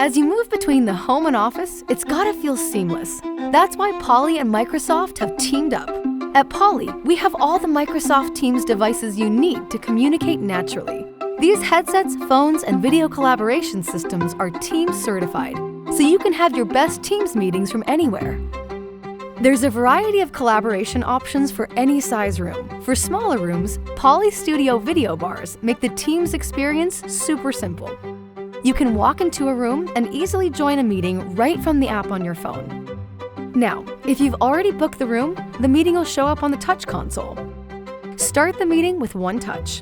As you move between the home and office, it's gotta feel seamless. That's why Poly and Microsoft have teamed up. At Poly, we have all the Microsoft Teams devices you need to communicate naturally. These headsets, phones, and video collaboration systems are Teams certified, so you can have your best Teams meetings from anywhere. There's a variety of collaboration options for any size room. For smaller rooms, Poly Studio video bars make the Teams experience super simple. You can walk into a room and easily join a meeting right from the app on your phone. Now, if you've already booked the room, the meeting will show up on the touch console. Start the meeting with one touch.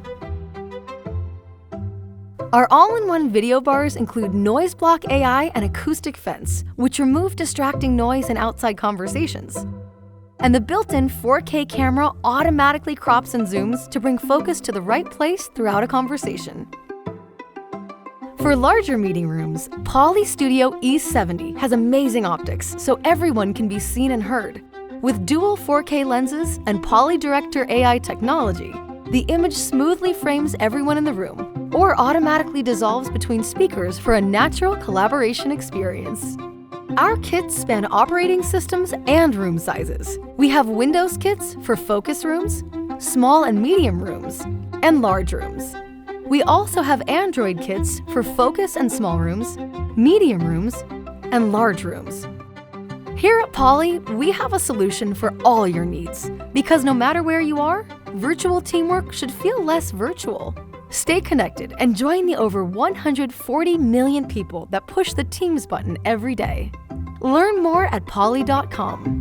Our all-in-one video bars include Noise Block AI and Acoustic Fence, which remove distracting noise and outside conversations. And the built-in 4K camera automatically crops and zooms to bring focus to the right place throughout a conversation. For larger meeting rooms, Poly Studio E70 has amazing optics, so everyone can be seen and heard. With dual 4K lenses and Poly Director AI technology, the image smoothly frames everyone in the room, or automatically dissolves between speakers for a natural collaboration experience. Our kits span operating systems and room sizes. We have Windows kits for focus rooms, small and medium rooms, and large rooms. We also have Android kits for focus and small rooms, medium rooms, and large rooms. Here at Poly, we have a solution for all your needs, because no matter where you are, virtual teamwork should feel less virtual. Stay connected and join the over 140 million people that push the Teams button every day. Learn more at poly.com.